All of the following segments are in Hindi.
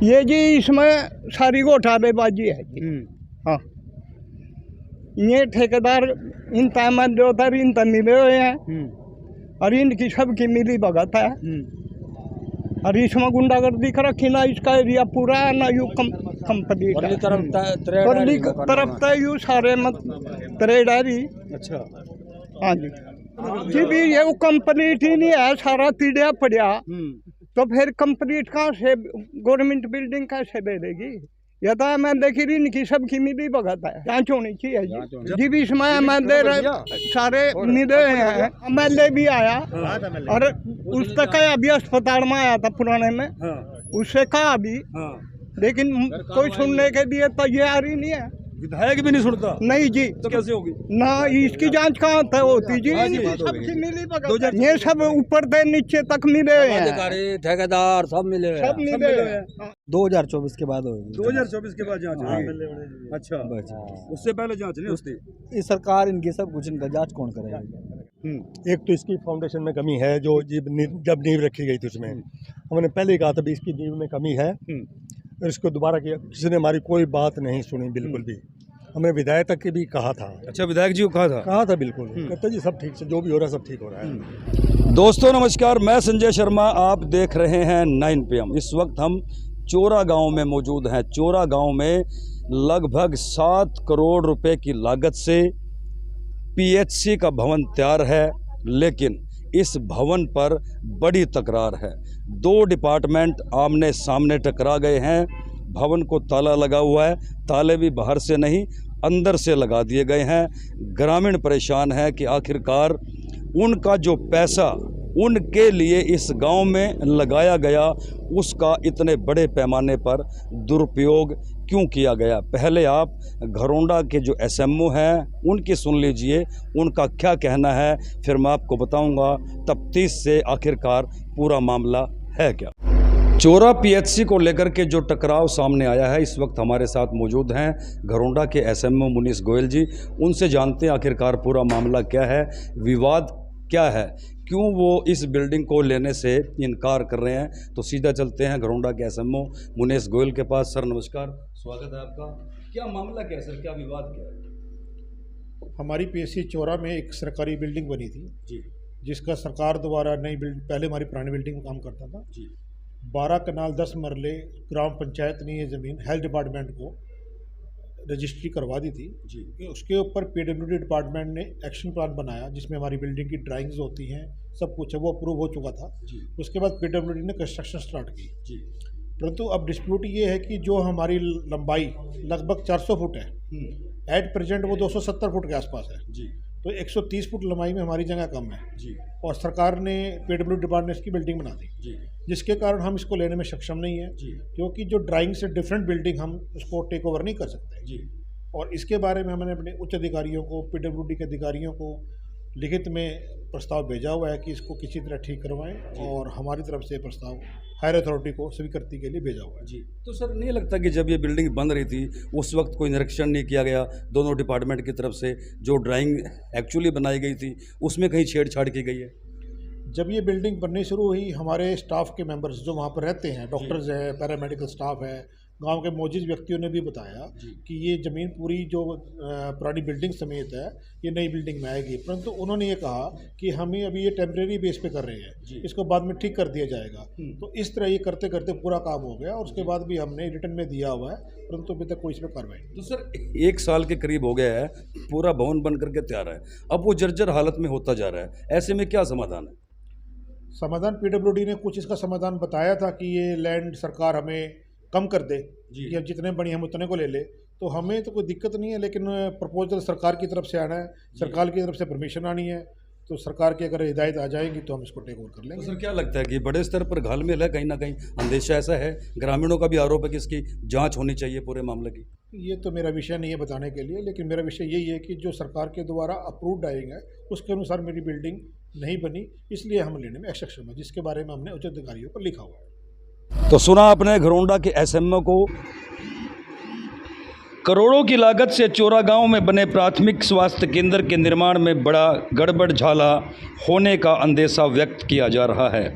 ये जी इसमें सारी घोटालेबाजी है जी। हाँ, ये ठेकेदार इन तामन जो उधर इन मिले हुए हैं और इनकी सबकी मिली भगत है। और इसमें गुंडागर्दी कर रखी ना, इसका एरिया पूरा ना यू कंप्लीट तरफ तय यू सारे मत त्रेडारी। अच्छा, हाँ जी जी भी ये वो कंप्लीट ही नहीं है, सारा पीढ़िया पड़िया। तो फिर कंप्लीट कहाँ से गवर्नमेंट बिल्डिंग कैसे दे देगी? या तो मैं देखी रही इनकी सबकी मिली भगत है, जांच होनी चाहिए जी भी इसमें एमएलए सारे मिले हैं। एमएलए भी आया और उस तक अभी अस्पताल में आया था पुराने में, उससे कहा अभी, लेकिन कोई सुनने के लिए तैयार ही नहीं है। विधायक भी नहीं सुनता? नहीं जी। तो कैसे होगी ना, इसकी जांच कहाँ तक होती जी? सबकी मिली भगत, ये सब ऊपर से नीचे तक मिले हैं, अधिकारी ठेकेदार सब मिले हैं, सब मिले हैं। 2024 के बाद होगी। 2024 के बाद जांच? अच्छा, उससे पहले जांच नहीं होती? ये सरकार इनकी सब कुछ, इनका जांच कौन करेगा? एक तो इसकी फाउंडेशन में कमी है, जो जब नींव रखी गई थी उसमें हमने पहले ही कहा था भी इसकी नींव में कमी है, और इसको दोबारा किया, किसी ने हमारी कोई बात नहीं सुनी बिल्कुल भी। हमने विधायक तक के भी कहा था। अच्छा, विधायक जी को कहा था? बिल्कुल कहते जी सब ठीक से, जो भी हो रहा है सब ठीक हो रहा है। दोस्तों नमस्कार, मैं संजय शर्मा, आप देख रहे हैं 9 PM। इस वक्त हम चोरा गांव में मौजूद हैं। चोरा गांव में लगभग 7 करोड़ रुपए की लागत से PHC का भवन तैयार है, लेकिन इस भवन पर बड़ी तकरार है। 2 डिपार्टमेंट आमने सामने टकरा गए हैं। भवन को ताला लगा हुआ है, ताले भी बाहर से नहीं अंदर से लगा दिए गए हैं। ग्रामीण परेशान है कि आखिरकार उनका जो पैसा उनके लिए इस गांव में लगाया गया, उसका इतने बड़े पैमाने पर दुरुपयोग क्यों किया गया। पहले आप घरोंडा के जो SMO हैं उनकी सुन लीजिए, उनका क्या कहना है, फिर मैं आपको बताऊंगा तफ्तीश से आखिरकार पूरा मामला है क्या। चोरा PHC को लेकर के जो टकराव सामने आया है, इस वक्त हमारे साथ मौजूद हैं घरोंडा के SMO मुनीस गोयल जी। उनसे जानते हैं आखिरकार पूरा मामला क्या है, विवाद क्या है, क्यों वो इस बिल्डिंग को लेने से इनकार कर रहे हैं। तो सीधा चलते हैं घरोंडा के SMO मुनीस गोयल के पास। सर नमस्कार, स्वागत है आपका। क्या मामला क्या है सर, क्या विवाद क्या है? हमारी PHC चोरा में एक सरकारी बिल्डिंग बनी थी जी, जिसका सरकार द्वारा नई बिल्डिंग, पहले हमारी पुरानी बिल्डिंग में काम करता था जी। 12 कनाल 10 मरले ग्राम पंचायत ने ये ज़मीन हेल्थ डिपार्टमेंट को रजिस्ट्री करवा दी थी जी। उसके ऊपर PWD डिपार्टमेंट ने एक्शन प्लान बनाया, जिसमें हमारी बिल्डिंग की ड्राइंग्स होती हैं, सब कुछ है, वो अप्रूव हो चुका था जी। उसके बाद PWD ने कंस्ट्रक्शन स्टार्ट की जी। परंतु अब डिस्प्यूट ये है कि जो हमारी लंबाई लगभग 400 फुट है, एट प्रेजेंट वो 270 फुट के आसपास है जी। तो 130 फुट लंबाई में हमारी जगह कम है जी, और सरकार ने PWD डिपार्टमेंट ने इसकी बिल्डिंग बना दी जी, जिसके कारण हम इसको लेने में सक्षम नहीं है जी, क्योंकि जो ड्राइंग से डिफरेंट बिल्डिंग हम उसको टेक ओवर नहीं कर सकते जी। और इसके बारे में हमने अपने उच्च अधिकारियों को, PWD के अधिकारियों को लिखित में प्रस्ताव भेजा हुआ है कि इसको किसी तरह ठीक करवाएं, और हमारी तरफ से प्रस्ताव हायर अथॉरिटी को स्वीकृति के लिए भेजा हुआ है जी। तो सर नहीं लगता कि जब ये बिल्डिंग बन रही थी उस वक्त कोई निरीक्षण नहीं किया गया दोनों डिपार्टमेंट की तरफ से, जो ड्राइंग एक्चुअली बनाई गई थी उसमें कहीं छेड़छाड़ की गई है? जब ये बिल्डिंग बननी शुरू हुई, हमारे स्टाफ के मेंबर्स जो वहाँ पर रहते हैं, डॉक्टर्स हैं, पैरामेडिकल स्टाफ है, गांव के मौजूद व्यक्तियों ने भी बताया कि ये ज़मीन पूरी जो पुरानी बिल्डिंग समेत है ये नई बिल्डिंग में आएगी। परंतु उन्होंने ये कहा कि हमें अभी ये टेम्परेरी बेस पे कर रहे हैं, इसको बाद में ठीक कर दिया जाएगा। तो इस तरह ये करते करते पूरा काम हो गया, और उसके बाद भी हमने रिटर्न में दिया हुआ है, परंतु अभी तक कोई इसमें कार्रवाई नहीं। तो सर 1 साल के करीब हो गया है, पूरा भवन बन करके तैयार है, अब वो जर्जर हालत में होता जा रहा है, ऐसे में क्या समाधान है? समाधान PWD ने कुछ इसका समाधान बताया था कि ये लैंड सरकार हमें कम कर दे कि अब जितने बड़ी हम उतने को ले ले, तो हमें तो कोई दिक्कत नहीं है, लेकिन प्रपोजल सरकार की तरफ से आना है, सरकार की तरफ से परमिशन आनी है, तो सरकार की अगर हिदायत आ जाएगी तो हम इसको टेक ओवर कर लेंगे। तो सर क्या लगता है कि बड़े स्तर पर घालमेल है, कहीं ना कहीं अंदेशा ऐसा है, ग्रामीणों का भी आरोप है कि इसकी जांच होनी चाहिए पूरे मामले की? ये तो मेरा विषय नहीं है बताने के लिए, लेकिन मेरा विषय यही है कि जो सरकार के द्वारा अप्रूव्ड ड्राइंग है उसके अनुसार मेरी बिल्डिंग नहीं बनी, इसलिए हम लेने में असक्षम है, जिसके बारे में हमने उच्च अधिकारियों को लिखा हुआ है। तो सुना आपने घरोंडा के SMO को, करोड़ों की लागत से चोरा गांव में बने प्राथमिक स्वास्थ्य केंद्र के निर्माण में बड़ा गड़बड़झाला होने का अंदेशा व्यक्त किया जा रहा है।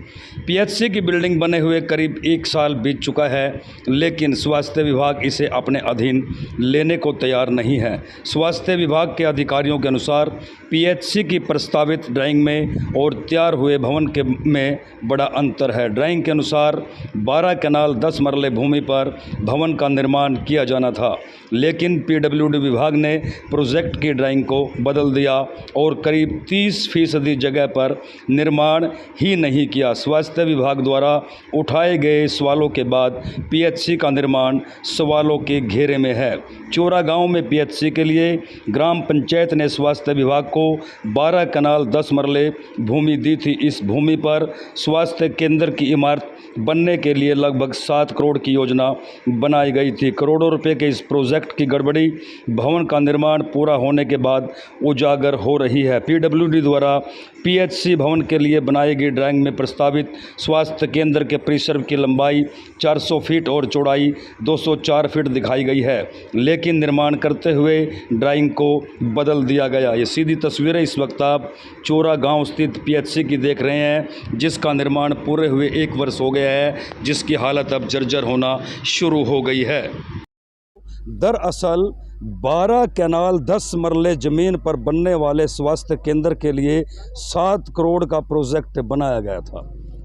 पीएचसी की बिल्डिंग बने हुए करीब 1 साल बीत चुका है, लेकिन स्वास्थ्य विभाग इसे अपने अधीन लेने को तैयार नहीं है। स्वास्थ्य विभाग के अधिकारियों के अनुसार पीएचसी की प्रस्तावित ड्राइंग में और तैयार हुए भवन के में बड़ा अंतर है। ड्राइंग के अनुसार 12 कनाल 10 मरले भूमि पर भवन का निर्माण किया जाना था, लेकिन पीडब्ल्यूडी विभाग ने प्रोजेक्ट की ड्राइंग को बदल दिया और करीब 30% जगह पर निर्माण ही नहीं किया। स्वास्थ्य विभाग द्वारा उठाए गए सवालों के बाद पीएचसी का निर्माण सवालों के घेरे में है। चोरा गांव में पीएचसी के लिए ग्राम पंचायत ने स्वास्थ्य विभाग को 12 कनाल 10 मरले भूमि दी थी। इस भूमि पर स्वास्थ्य केंद्र की इमारत बनने के लिए लगभग 7 करोड़ की योजना बनाई गई थी। करोड़ों रुपए के इस प्रोजेक्ट की गड़बड़ी भवन का निर्माण पूरा होने के बाद उजागर हो रही है। पीडब्ल्यूडी द्वारा पीएचसी भवन के लिए बनाई गई ड्राइंग में प्रस्तावित स्वास्थ्य केंद्र के परिसर की लंबाई 400 फीट और चौड़ाई 204 फीट दिखाई गई है, लेकिन निर्माण करते हुए ड्राइंग को बदल दिया गया। ये सीधी तस्वीरें इस वक्त आप चोरा गांव स्थित पीएचसी की देख रहे हैं, जिसका निर्माण पूरे हुए 1 वर्ष हो गया है, जिसकी हालत अब जर्जर होना शुरू हो गई है। दरअसल 12 कैनाल 10 मरले ज़मीन पर बनने वाले स्वास्थ्य केंद्र के लिए 7 करोड़ का प्रोजेक्ट बनाया गया था,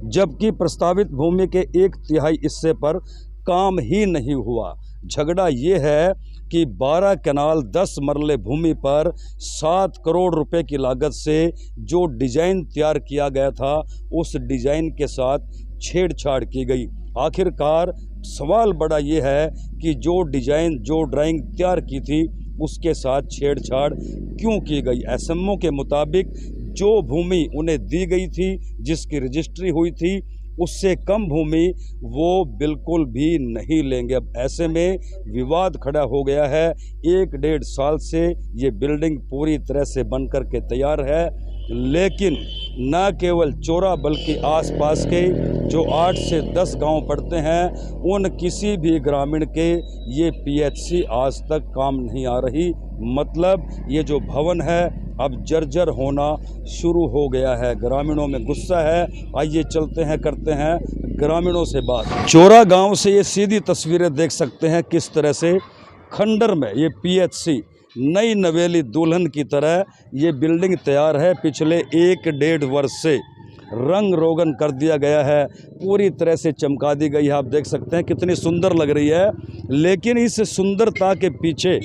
जबकि प्रस्तावित भूमि के 1/3 हिस्से पर काम ही नहीं हुआ। झगड़ा ये है कि 12 कैनाल 10 मरले भूमि पर 7 करोड़ रुपए की लागत से जो डिज़ाइन तैयार किया गया था, उस डिज़ाइन के साथ छेड़छाड़ की गई। आखिरकार सवाल बड़ा ये है कि जो डिज़ाइन, जो ड्राइंग तैयार की थी, उसके साथ छेड़छाड़ क्यों की गई। एसएमओ के मुताबिक जो भूमि उन्हें दी गई थी, जिसकी रजिस्ट्री हुई थी, उससे कम भूमि वो बिल्कुल भी नहीं लेंगे। अब ऐसे में विवाद खड़ा हो गया है। 1-1.5 साल से ये बिल्डिंग पूरी तरह से बन कर के तैयार है, लेकिन न केवल चोरा बल्कि आसपास के जो 8 से 10 गांव पड़ते हैं, उन किसी भी ग्रामीण के ये पीएचसी आज तक काम नहीं आ रही। मतलब ये जो भवन है अब जर्जर होना शुरू हो गया है। ग्रामीणों में गुस्सा है। आइए चलते हैं, करते हैं ग्रामीणों से बात। चोरा गांव से ये सीधी तस्वीरें देख सकते हैं किस तरह से खंडर में ये पीएचसी नई नवेली दुल्हन की तरह ये बिल्डिंग तैयार है। पिछले 1-1.5 वर्ष से रंग रोगन कर दिया गया है, पूरी तरह से चमका दी गई है। आप देख सकते हैं कितनी सुंदर लग रही है, लेकिन इस सुंदरता के पीछे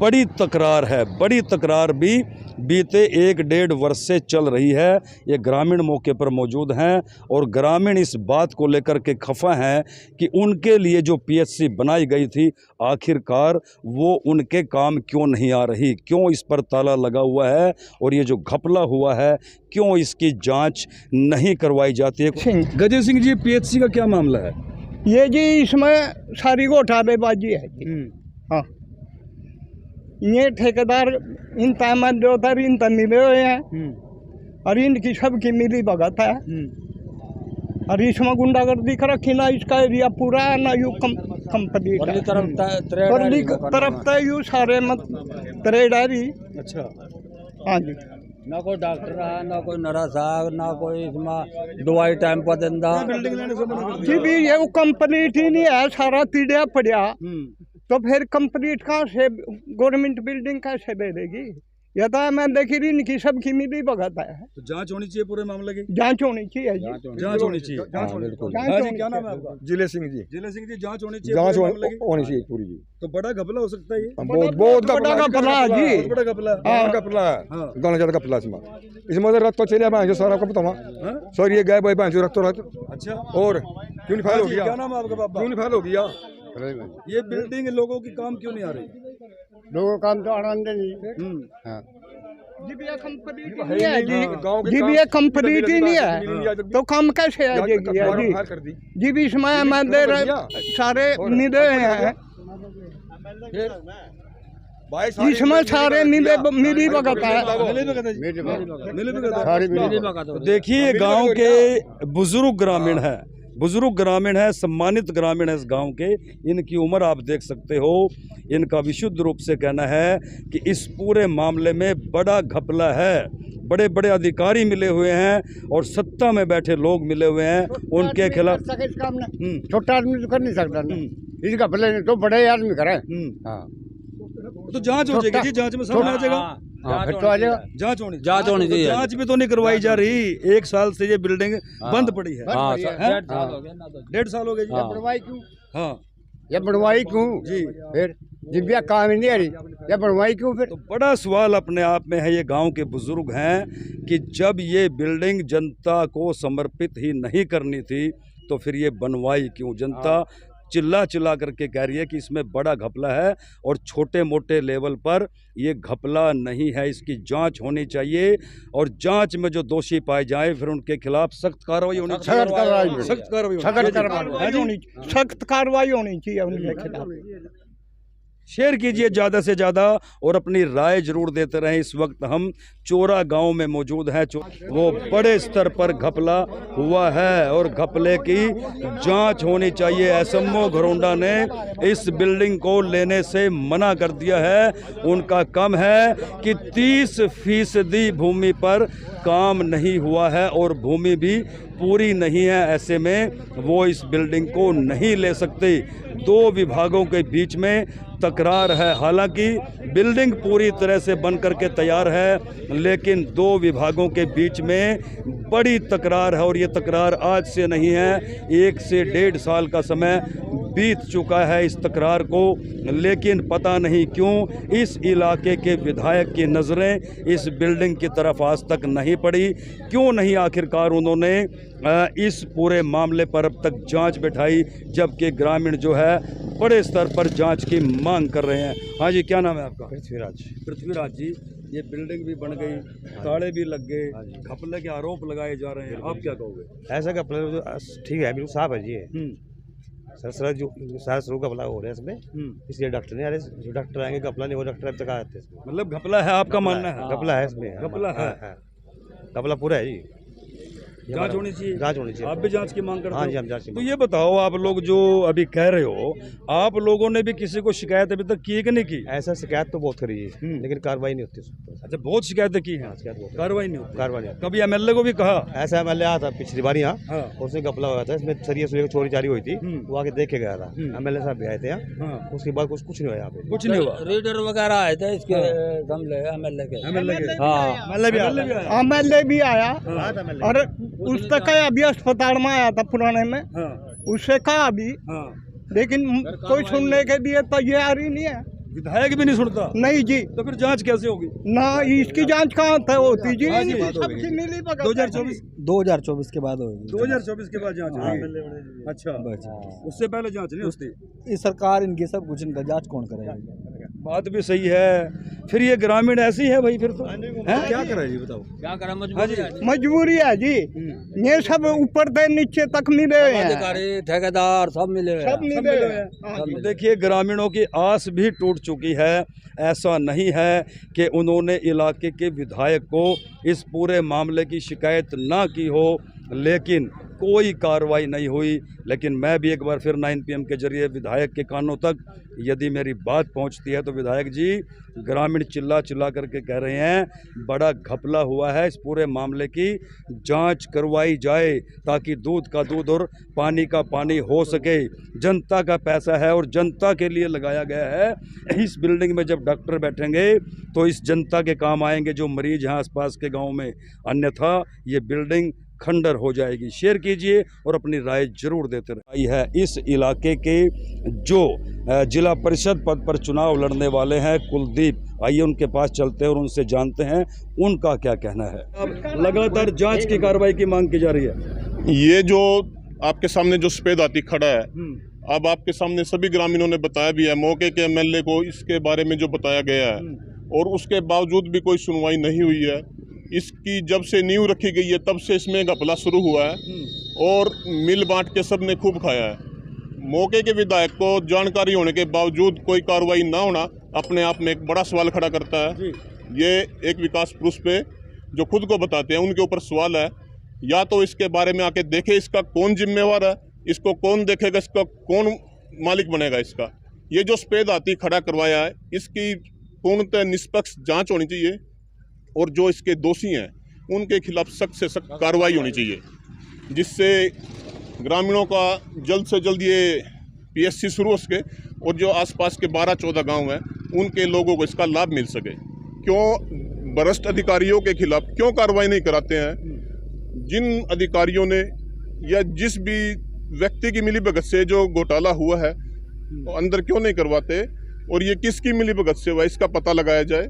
बड़ी तकरार है। बड़ी तकरार भी बीते 1-1.5 वर्ष से चल रही है। ये ग्रामीण मौके पर मौजूद हैं और ग्रामीण इस बात को लेकर के खफा हैं कि उनके लिए जो पीएचसी बनाई गई थी, आखिरकार वो उनके काम क्यों नहीं आ रही, क्यों इस पर ताला लगा हुआ है और ये जो घपला हुआ है, क्यों इसकी जांच नहीं करवाई जाती है। गजय सिंह जी, पीएचसी का क्या मामला है? ये जी इसमें सारी घोटालेबाजी है जी। हाँ, ये ठेकेदार इन टाइम जो उधर इन मिले हुए हैं और इनकी सबकी मिली भगत है और इसमें गुंडागर्दी कर रखी ना। इसका एरिया पूरा है ना, यू कंप्लीट तरफ तक यू सारे मत त्रेडारी। अच्छा, हाँ जी। ना कोई डॉक्टर है, ना कोई नर्स है, ना कोई इसमें दवाई टाइम पर देंदा। जी भी ये वो कंप्लीट ही नहीं है, सारा पीड़िया पड़िया। तो फिर कंप्लीट कहाँ से गवर्नमेंट बिल्डिंग कैसे दे देगी? या तो मैं देखी रही इनकी सबकी मिली भगत है। तो जांच होनी चाहिए पूरे मामले की। जांच होनी चाहिए जी, जांच होनी चाहिए। क्या नाम है आपका? जिले सिंह जी। जिले सिंह जी, जांच होनी चाहिए, जांच होनी चाहिए पूरी जी। तो बड़ा घपला हो सकता है ये। बहुत बड़ा घपला है जी, बड़ा घपला घपला है, गाना ज्यादा घपला इसमें रक्त तो चलिए भाई जो सारा को बताऊँ सर, ये गए भाई भाई जो रक्त तो रक्त। अच्छा, और क्यों नहीं फाइल हो गया? क्या नाम है आपका बाबा? क्यों नहीं फाइल हो गया? ये बिल्डिंग लोगों की काम क्यों नहीं आ रही? लोगों काम तो आनंद नहीं। जी भी कंप्लीट नहीं है जी, जी भी कंप्लीट ही नहीं है, तो काम कैसे आ जाएगी? जी भी इसमें मंदिर सारे मिले हैं, इसमें सारे मिली भगत है। देखिए, गांव के बुजुर्ग ग्रामीण हैं, बुजुर्ग ग्रामीण है, सम्मानित ग्रामीण है इस गांव के। इनकी उम्र आप देख सकते हो। इनका विशुद्ध रूप से कहना है कि इस पूरे मामले में बड़ा घपला है। बड़े बड़े अधिकारी मिले हुए हैं और सत्ता में बैठे लोग मिले हुए हैं उनके खिलाफ। छोटा आदमी तो कर नहीं सकता ना, इस घपले ने तो बड़े आदमी करे। हाँ, तो जांच हो जाएगी जी, जांच में सामने आ जाएगा। हाँ, फिर तो आ जाएगा। जांच होनी चाहिए। जांच भी तो नहीं करवाई जा रही। 1 साल से ये बिल्डिंग बंद पड़ी है। हाँ, 1.5 साल हो गए जी। बनवाई क्यों? हाँ ये बनवाई क्यों जी। फिर दिव्या काम ही नहीं आ रही, ये बनवाई क्यों फिर? तो बड़ा सवाल अपने आप में है। ये गांव के बुजुर्ग हैं कि जब ये बिल्डिंग जनता को समर्पित ही नहीं करनी थी तो फिर ये बनवाई क्यों? जनता चिल्ला चिल्ला करके कह रही है कि इसमें बड़ा घपला है और छोटे मोटे लेवल पर ये घपला नहीं है। इसकी जांच होनी चाहिए और जांच में जो दोषी पाए जाए फिर उनके खिलाफ सख्त कार्रवाई होनी चाहिए। सख्त कार्रवाई होनी चाहिए उनके खिलाफ। शेयर कीजिए ज़्यादा से ज़्यादा और अपनी राय जरूर देते रहें। इस वक्त हम चोरा गांव में मौजूद हैं। वो बड़े स्तर पर घपला हुआ है और घपले की जांच होनी चाहिए। एसएमओ घरोंडा ने इस बिल्डिंग को लेने से मना कर दिया है। उनका कम है कि 30% भूमि पर काम नहीं हुआ है और भूमि भी पूरी नहीं है। ऐसे में वो इस बिल्डिंग को नहीं ले सकते। 2 विभागों के बीच में तकरार है। हालांकि बिल्डिंग पूरी तरह से बन करके तैयार है लेकिन 2 विभागों के बीच में बड़ी तकरार है और ये तकरार आज से नहीं है। 1 से 1.5 साल का समय बीत चुका है इस तकरार को, लेकिन पता नहीं क्यों इस इलाके के विधायक की नज़रें इस बिल्डिंग की तरफ आज तक नहीं पड़ी। क्यों नहीं आखिरकार उन्होंने इस पूरे मामले पर अब तक जांच बैठाई, जबकि ग्रामीण जो है बड़े स्तर पर जांच की मांग कर रहे हैं। हाँ जी, क्या नाम है आपका? पृथ्वीराज जी। ये बिल्डिंग भी बन गई, ताले भी लग गए, घपले के आरोप लगाए जा रहे हैं, आप क्या कहोगे? ऐसा घपला ठीक है, बिल्कुल साफ है जी। सर जो सारा शुरू घपला हो रहा है इसमें, इसलिए डॉक्टर नहीं आ रहे। जो डॉक्टर आएंगे घपला नहीं हो, डॉक्टर अब तक आते हैं इसमें। मतलब घपला है, आपका मानना है? घपला है इसमें, घपला है, घपला पूरा है जी। जांच होनी चाहिए। जांच होनी चाहिए। आप भी जांच की मांग करते हो? हाँ जी, हम जांच की। तो ये बताओ, आप लोग जो अभी कह रहे हो, आप लोगों ने भी किसी को शिकायत अभी तक की है कि नहीं की? ऐसा शिकायत तो बहुत करी है लेकिन कार्रवाई नहीं होती। अच्छा, बहुत शिकायतें की हैं, कार्रवाई नहीं होती। कार्रवाई कभी एमएलए को भी कहा? ऐसा एमएलए आया था पिछली बार यहाँ, उसने घपला हुआ था, इसमें सरिये से चोरी चारी हुई थी, वो आके देख के गया था। एमएलए साहब भी आए थे यहाँ, उसके बाद कुछ नहीं हुआ यहाँ पे। कुछ नहीं हुआ। रीडर वगैरह आए थे इसके एमएलए के। हाँ, एमएलए भी आया और उस तक अभी अस्पताल में आया था पुराने में। उससे कहा अभी, लेकिन कोई सुनने के लिए तैयार ही नहीं है। विधायक भी नहीं सुनता? नहीं जी। तो फिर जांच कैसे होगी? ना इसकी जांच कहाँ तक होती जी? सबकी मिली भगत 2024 के बाद होगी। 2024 के बाद जांच होगी। अच्छा, उससे पहले जांच नहीं होती? ये सरकार इनकी सब कुछ इनका जांच कौन करेगा? बात भी सही है। फिर ये ग्रामीण ऐसी है भाई, फिर तो क्या करे जी, बताओ क्या करे? मजबूरी है जी। ये सब ऊपर से नीचे तक मिले हुए हैं, अधिकारी ठेकेदार सब मिले हुए हैं। देखिए, ग्रामीणों की आस भी टूट चुकी है। ऐसा नहीं है कि उन्होंने इलाके के विधायक को इस पूरे मामले की शिकायत ना की हो, लेकिन कोई कार्रवाई नहीं हुई। लेकिन मैं भी एक बार फिर 9 PM के जरिए विधायक के कानों तक यदि मेरी बात पहुंचती है तो विधायक जी, ग्रामीण चिल्ला चिल्ला करके कह रहे हैं बड़ा घपला हुआ है, इस पूरे मामले की जांच करवाई जाए ताकि दूध का दूध और पानी का पानी हो सके। जनता का पैसा है और जनता के लिए लगाया गया है। इस बिल्डिंग में जब डॉक्टर बैठेंगे तो इस जनता के काम आएंगे जो मरीज हैं आसपास के गाँव में, अन्यथा ये बिल्डिंग खंडर हो जाएगी। शेयर कीजिए और अपनी राय जरूर देते रहिए। है इस इलाके के जो जिला परिषद पद पर चुनाव लड़ने वाले हैं कुलदीप, आइए उनके पास चलते हैं और उनसे जानते हैं उनका क्या कहना है। अब लगातार जांच की कार्रवाई की मांग की जा रही है। ये जो आपके सामने जो सफेद हाथी खड़ा है, अब आपके सामने सभी ग्रामीणों ने बताया भी है, मौके के एमएलए को इसके बारे में जो बताया गया है, और उसके बावजूद भी कोई सुनवाई नहीं हुई है। इसकी जब से नींव रखी गई है तब से इसमें घपला शुरू हुआ है और मिल बांट के सब ने खूब खाया है। मौके के विधायक को जानकारी होने के बावजूद कोई कार्रवाई ना होना अपने आप में एक बड़ा सवाल खड़ा करता है। ये एक विकास पुरुष पे जो खुद को बताते हैं उनके ऊपर सवाल है या तो इसके बारे में आके देखे इसका कौन जिम्मेवार है, इसको कौन देखेगा, इसका कौन मालिक बनेगा इसका। ये जो सफेद हाथी खड़ा करवाया है इसकी पूर्णतः निष्पक्ष जांच होनी चाहिए और जो इसके दोषी हैं उनके खिलाफ सख्त से सख्त कार्रवाई होनी चाहिए, जिससे ग्रामीणों का जल्द से जल्द ये पीएससी शुरू हो सके और जो आसपास के 12-14 गांव हैं उनके लोगों को इसका लाभ मिल सके। क्यों भ्रष्ट अधिकारियों के खिलाफ क्यों कार्रवाई नहीं कराते हैं? जिन अधिकारियों ने या जिस भी व्यक्ति की मिलीभगत से जो घोटाला हुआ है तो अंदर क्यों नहीं करवाते और ये किसकी मिलीभगत से हुआ इसका पता लगाया जाए।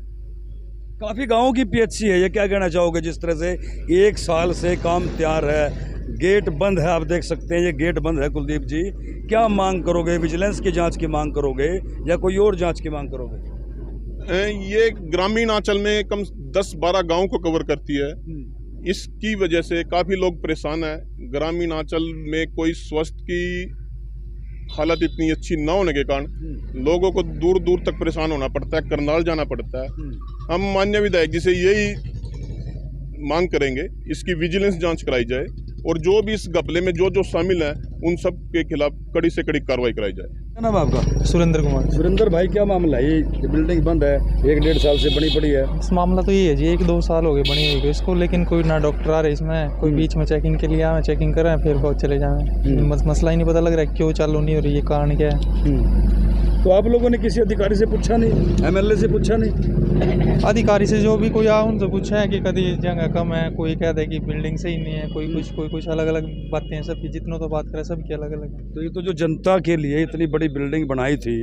काफ़ी गाँव की पीएचसी है, ये क्या कहना चाहोगे? जिस तरह से 1 साल से काम तैयार है, गेट बंद है, आप देख सकते हैं ये गेट बंद है। कुलदीप जी, क्या मांग करोगे? विजिलेंस की जांच की मांग करोगे या कोई और जांच की मांग करोगे? ये ग्रामीण अंचल में कम 10-12 गांव को कवर करती है। इसकी वजह से काफ़ी लोग परेशान हैं। ग्रामीण अंचल में कोई स्वास्थ्य की हालत इतनी अच्छी न होने के कारण लोगों को दूर दूर तक परेशान होना पड़ता है, करनाल जाना पड़ता है। हम माननीय विधायक जी से यही मांग करेंगे इसकी विजिलेंस जांच कराई जाए और जो भी इस घपले में जो शामिल हैं उन सब के खिलाफ कड़ी से कड़ी कार्रवाई कराई जाए। क्या नाम है आपका? सुरेंद्र कुमार। सुरेंद्र भाई, क्या मामला है? ये बिल्डिंग बंद है, 1-1.5 साल से बनी पड़ी है। इस मामला तो ये है जी, 1-2 साल हो गए बनी हुई इसको, लेकिन कोई ना डॉक्टर आ रहे इसमें, कोई बीच में चेकिंग के लिए आए, चेकिंग कर रहे हैं फिर बहुत चले जाए। मसला ही नहीं पता लग रहा है क्यों चालू नहीं हो रही है, कारण क्या है। तो आप लोगों ने किसी अधिकारी से पूछा नहीं? एमएलए से पूछा नहीं? अधिकारी से जो भी कोई आ उनसे पूछा है कि कभी जगह कम है, कोई कहता है कि बिल्डिंग सही नहीं है, कोई कुछ अलग अलग बातें हैं सबकी, जितनों तो बात करें सबकी अलग अलग। तो ये तो जो जनता के लिए इतनी बड़ी बिल्डिंग बनाई थी,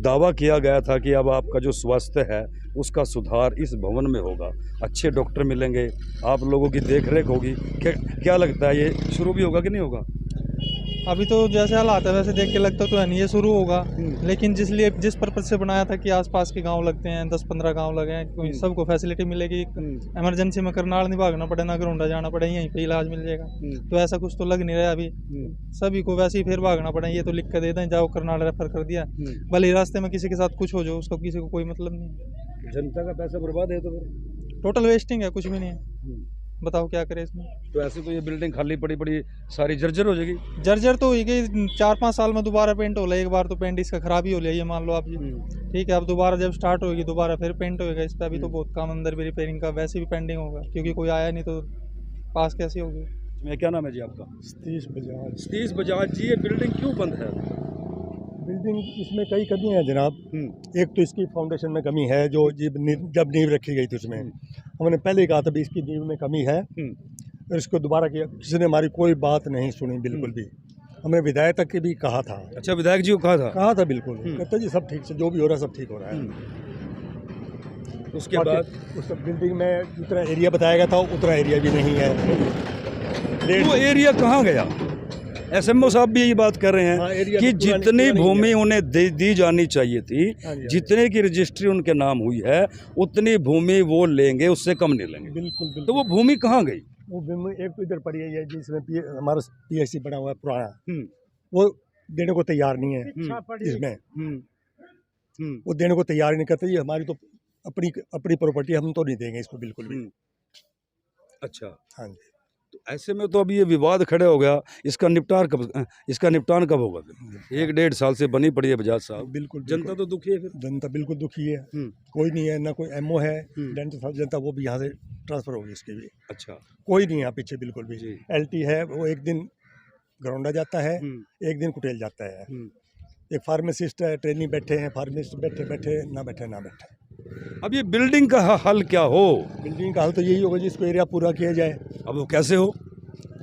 दावा किया गया था कि अब आपका जो स्वास्थ्य है उसका सुधार इस भवन में होगा, अच्छे डॉक्टर मिलेंगे, आप लोगों की देखरेख होगी। क्या लगता है ये शुरू भी होगा कि नहीं होगा? अभी तो जैसे हालात है वैसे देख के लगता तो है नहीं ये शुरू होगा, लेकिन जिस पर्पज से बनाया था कि आसपास के गांव लगते हैं, 10-15 गांव लगे हैं, सबको फैसिलिटी मिलेगी, इमरजेंसी में करनाल नहीं भागना पड़े, ना गरोंडा जाना पड़े, यहीं पे इलाज मिल जाएगा। तो ऐसा कुछ तो लग नहीं रहा अभी, सभी को वैसे ही फिर भागना पड़े, ये तो लिख कर दे दें जाओ करनाल रेफर कर दिया, भले रास्ते में किसी के साथ कुछ हो जाए उसको किसी को कोई मतलब नहीं। जनता का पैसा बर्बाद है तो फिर टोटल वेस्टिंग है, कुछ भी नहीं है। बताओ क्या करें इसमें। तो ऐसे तो ये बिल्डिंग खाली पड़ी पड़ी सारी जर्जर हो जाएगी। जर्जर तो हुई गई, 4-5 साल में दोबारा पेंट हो एक बार तो पेंट इसका खराब ही हो लिया, ये मान लो आप जी। ठीक है, अब दोबारा जब स्टार्ट होगी दोबारा फिर पेंट होएगा इस पर। अभी तो बहुत काम अंदर भी रिपेयरिंग का वैसे भी पेंडिंग होगा, क्योंकि कोई आया नहीं तो पास कैसे होगी। मैं, क्या नाम है जी आपका? सतीश बजाज। सतीश बजाज जी, ये बिल्डिंग क्यों बंद है? बिल्डिंग इसमें कई कमियां हैं जनाब। एक तो इसकी फाउंडेशन में कमी है, जो जब नींव रखी गई थी उसमें हमने पहले ही कहा था भी इसकी नींव में कमी है, और इसको दोबारा किया, किसी ने हमारी कोई बात नहीं सुनी बिल्कुल भी। हमने विधायक तक के भी कहा था। अच्छा, विधायक जी को कहा था? बिल्कुल। कहते जी सब ठीक से जो भी हो रहा है सब ठीक हो रहा है। उसके बाद उस बिल्डिंग में जितना एरिया बताया गया था उतना एरिया भी नहीं है। वो एरिया कहाँ गया? एसएमओ साहब भी यही बात कर रहे हैं कि जितनी भूमि उन्हें दी जानी चाहिए थी, जितने की रजिस्ट्री उनके नाम हुई है उतनी भूमि वो लेंगे, उससे कम नहीं लेंगे। बिल्कुल। तो वो भूमि कहाँ गई? वो भूमि एक तो इधर पड़ी है जिसमें हमारा पीएससी बना हुआ है पुराना, वो देने को तैयार नहीं है इसमें। वो देने को तैयार नहीं करते, ये हमारी तो अपनी प्रॉपर्टी, हम तो नहीं देंगे इसको बिल्कुल भी। अच्छा, हाँ जी। तो ऐसे में तो अभी ये विवाद खड़े हो गया, इसका निपटान कब होगा? 1-1.5 साल से बनी पड़ी है बजाज साहब। बिल्कुल। जनता तो दुखी है फिर। जनता बिल्कुल दुखी है। कोई नहीं है, ना कोई एमओ है, जनता वो भी यहाँ से ट्रांसफर होगी इसकी भी। अच्छा, कोई नहीं है पीछे बिल्कुल भी। एलटी है, वो एक दिन गरौंडा जाता है, एक दिन कुटेल जाता है। एक फार्मासिस्ट है, ट्रेनी बैठे हैं, फार्मासिस्ट बैठे ना बैठे। अब ये बिल्डिंग का हल क्या हो? बिल्डिंग का हल तो यही होगा जिसको एरिया पूरा किया जाए। अब वो कैसे हो?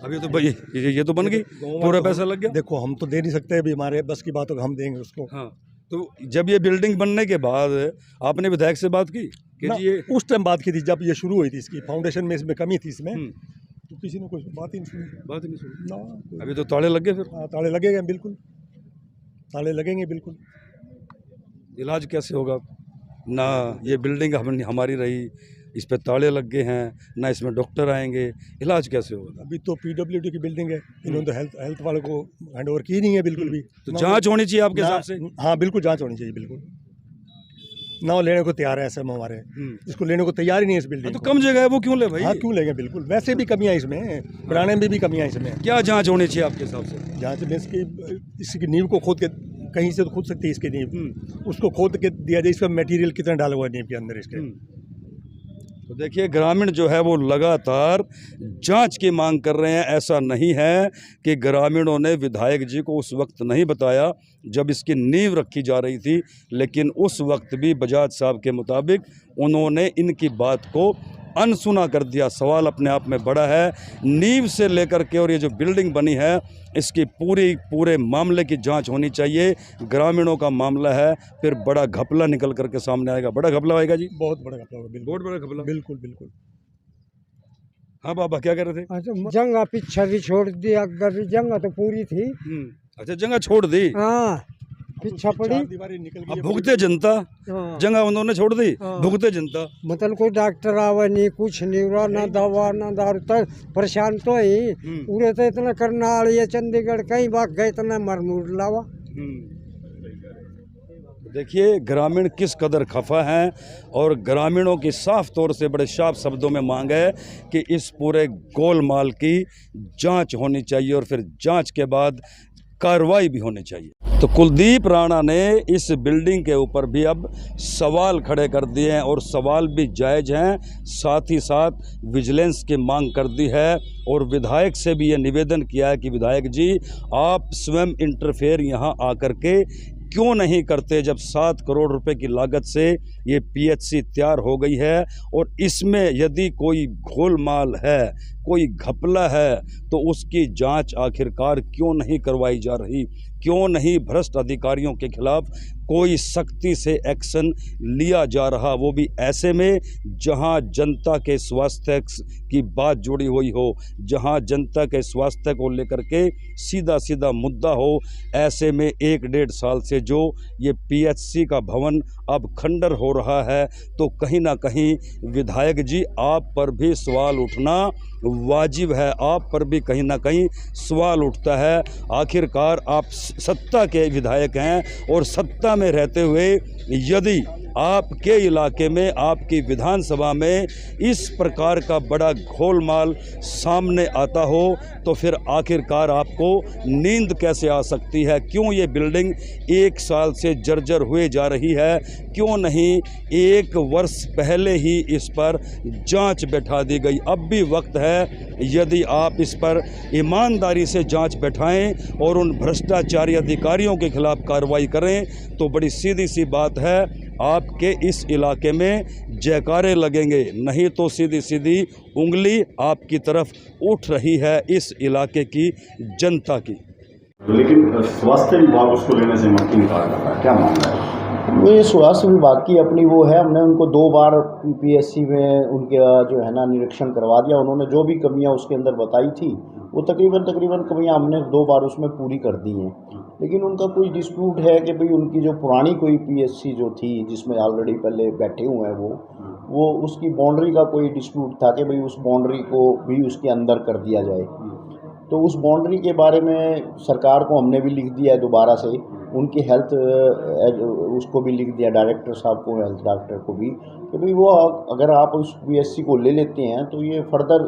अभी तो भाई ये तो बन गई, पूरा पैसा लग गया। देखो हम तो दे नहीं सकते, अभी हमारे बस की बात होगा, हम देंगे उसको। हाँ, तो जब ये बिल्डिंग बनने के बाद आपने विधायक से बात की कि जी ये? उस टाइम बात की थी जब ये शुरू हुई थी, इसकी फाउंडेशन में इसमें कमी थी इसमें, तो किसी ने कुछ बात ही नहीं सुनी ना। अभी तो ताले लग गए फिर? हाँ, ताले लगेंगे बिल्कुल, ताले लगेंगे बिल्कुल। इलाज कैसे होगा? ना ये बिल्डिंग हमारी रही, इस पे ताले लग गए हैं, ना इसमें डॉक्टर आएंगे, इलाज कैसे होगा? अभी तो पीडब्ल्यूडी की बिल्डिंग है, इन्होंने तो हेल्थ वालों को हैंड ओवर की नहीं है बिल्कुल भी। तो जांच होनी चाहिए आपके हिसाब से? हाँ बिल्कुल, जांच होनी चाहिए बिल्कुल। ना लेने को तैयार है ऐसे में हमारे, इसको लेने को तैयार ही नहीं है इस बिल्डिंग तो को। कम जगह है वो क्यों ले भाई? हाँ क्यों लेंगे, बिल्कुल वैसे भी कमियां इसमें, बनाने में भी कमियां इसमें। क्या जांच होनी चाहिए आपके हिसाब से? जहाँ से इसकी नींव को खोद के, कहीं से तो खोद सकती है इसकी नींव, उसको खोद के दिया जाए, इसका मटेरियल कितना डाला हुआ है नींव के अंदर इसके। तो देखिए ग्रामीण जो है वो लगातार जांच की मांग कर रहे हैं। ऐसा नहीं है कि ग्रामीणों ने विधायक जी को उस वक्त नहीं बताया जब इसकी नींव रखी जा रही थी, लेकिन उस वक्त भी बजाज साहब के मुताबिक उन्होंने इनकी बात को अनसुना कर दिया। सवाल अपने आप में बड़ा है, नींव से लेकर के और ये जो बिल्डिंग बनी है इसकी पूरे मामले की जांच होनी चाहिए। ग्रामीणों का मामला है, फिर बड़ा घपला निकल करके सामने आएगा। बड़ा घपला आएगा जी, बहुत बड़ा घपला होगा, बहुत बड़ा घपला। बिल्कुल बिल्कुल। हाँ बाबा क्या कह रहे थे? जंगा पीछे भी छोड़ दिया, अगर जंगा तो पूरी थी। अच्छा जगह छोड़ दी, हाँ पीछा पड़ी। अब भुगते जनता, जगह उन्होंने छोड़ दी, भुगते जनता। मतलब कोई डॉक्टर आवे नहीं, कुछ नहीं रहा, ना दवा ना दारू, तो परेशान तो ही पूरे तो इतना करना वाली है। चंडीगढ़ कहीं भाग गए, इतना मरमूर लावा। देखिए ग्रामीण किस कदर खफा हैं, और ग्रामीणों की साफ तौर से बड़े साफ शब्दों में मांग है कि इस पूरे गोलमाल की जांच होनी चाहिए और फिर जांच के बाद कार्रवाई भी होनी चाहिए। तो कुलदीप राणा ने इस बिल्डिंग के ऊपर भी अब सवाल खड़े कर दिए हैं, और सवाल भी जायज़ हैं, साथ ही साथ विजिलेंस की मांग कर दी है। और विधायक से भी ये निवेदन किया है कि विधायक जी आप स्वयं इंटरफेयर यहाँ आकर के क्यों नहीं करते, जब 7 करोड़ रुपए की लागत से ये पीएचसी तैयार हो गई है, और इसमें यदि कोई गोलमाल है, कोई घपला है, तो उसकी जांच आखिरकार क्यों नहीं करवाई जा रही? क्यों नहीं भ्रष्ट अधिकारियों के खिलाफ कोई सख्ती से एक्शन लिया जा रहा, वो भी ऐसे में जहां जनता के स्वास्थ्य की बात जुड़ी हुई हो, जहां जनता के स्वास्थ्य को लेकर के सीधा सीधा मुद्दा हो। ऐसे में 1-1.5 साल से जो ये पीएचसी का भवन अब खंडर हो रहा है, तो कहीं ना कहीं विधायक जी आप पर भी सवाल उठना वाजिब है, आप पर भी कहीं ना कहीं सवाल उठता है। आखिरकार आप सत्ता के विधायक हैं, और सत्ता में रहते हुए यदि आपके इलाके में, आपकी विधानसभा में इस प्रकार का बड़ा घोलमाल सामने आता हो, तो फिर आखिरकार आपको नींद कैसे आ सकती है? क्यों ये बिल्डिंग 1 साल से जर्जर हुए जा रही है? क्यों नहीं 1 वर्ष पहले ही इस पर जांच बैठा दी गई? अब भी वक्त है, यदि आप इस पर ईमानदारी से जांच बैठाएं और उन भ्रष्टाचारी अधिकारियों के खिलाफ कार्रवाई करें, तो बड़ी सीधी सी बात है, आपके इस इलाके में जयकारे लगेंगे। नहीं तो सीधी सीधी उंगली आपकी तरफ उठ रही है इस इलाके की जनता की। लेकिन स्वास्थ्य विभाग उसको लेने से इनकार कर रहा है, क्या मामला है? ये स्वास्थ्य विभाग की अपनी वो है, हमने उनको 2 बार पीएससी में उनके जो है ना निरीक्षण करवा दिया। उन्होंने जो भी कमियां उसके अंदर बताई थी, वो तकरीबन कमियां हमने 2 बार उसमें पूरी कर दी हैं। लेकिन उनका कोई डिस्प्यूट है कि भाई उनकी जो पुरानी कोई पीएससी जो थी, जिसमें ऑलरेडी पहले बैठे हुए हैं वो उसकी बाउंड्री का कोई डिस्प्यूट था कि भाई उस बाउंड्री को भी उसके अंदर कर दिया जाए। तो उस बाउंड्री के बारे में सरकार को हमने भी लिख दिया है दोबारा से, उनकी हेल्थ उसको भी लिख दिया, डायरेक्टर साहब को, हेल्थ डॉक्टर को भी, कि भाई वो अगर आप उस पीएससी को ले लेते हैं तो ये फर्दर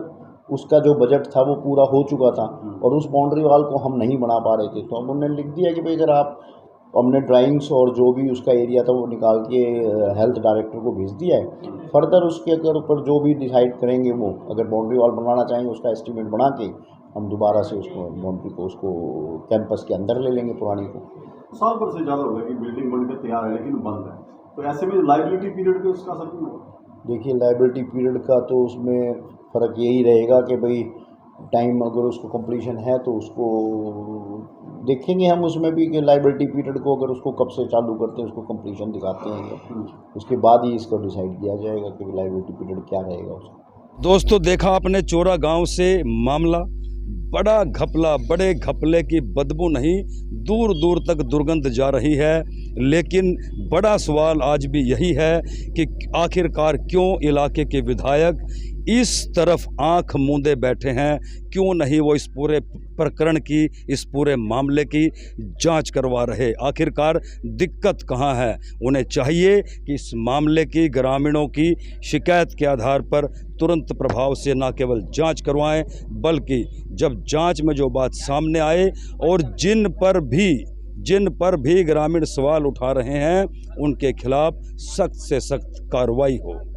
उसका जो बजट था वो पूरा हो चुका था, और उस बाउंड्री वाल को हम नहीं बना पा रहे थे। तो हम उन्होंने लिख दिया कि भाई अगर आप, हमने ड्राइंग्स और जो भी उसका एरिया था वो निकाल के हेल्थ डायरेक्टर को भेज दिया है। फर्दर उसके अगर ऊपर जो भी डिसाइड करेंगे, वो अगर बाउंड्री वॉल बनवाना चाहेंगे उसका एस्टीमेट बना के हम दोबारा से उसको बाउंड्री को उसको कैंपस के अंदर ले लेंगे पुरानी को। साल भर से ज़्यादा हो गया कि बिल्डिंग बनकर तैयार है लेकिन बंद है, तो ऐसे में लाइबिलिटी पीरियड पे उसका असर क्यों होगा? देखिए लाइबिलिटी पीरियड का तो उसमें फ़र्क यही रहेगा कि भाई टाइम अगर उसको कंप्लीशन है तो उसको देखेंगे हम उसमें भी कि लाइबिलिटी पीरियड को अगर उसको कब से चालू करते हैं, उसको कंप्लीशन दिखाते हैं, उसके बाद ही इसको डिसाइड किया जाएगा कि लाइबिलिटी पीरियड क्या रहेगा उसका। दोस्तों देखा आपने चोरा गांव से मामला, बड़ा घपला, बड़े घपले की बदबू नहीं, दूर दूर तक दुर्गंध जा रही है। लेकिन बड़ा सवाल आज भी यही है कि आखिरकार क्यों इलाके के विधायक इस तरफ आंख मूंदे बैठे हैं, क्यों नहीं वो इस पूरे प्रकरण की, इस पूरे मामले की जांच करवा रहे। आखिरकार दिक्कत कहां है? उन्हें चाहिए कि इस मामले की, ग्रामीणों की शिकायत के आधार पर तुरंत प्रभाव से न केवल जांच करवाएं, बल्कि जब जांच में जो बात सामने आए और जिन पर भी ग्रामीण सवाल उठा रहे हैं, उनके खिलाफ सख्त से सख्त कार्रवाई हो।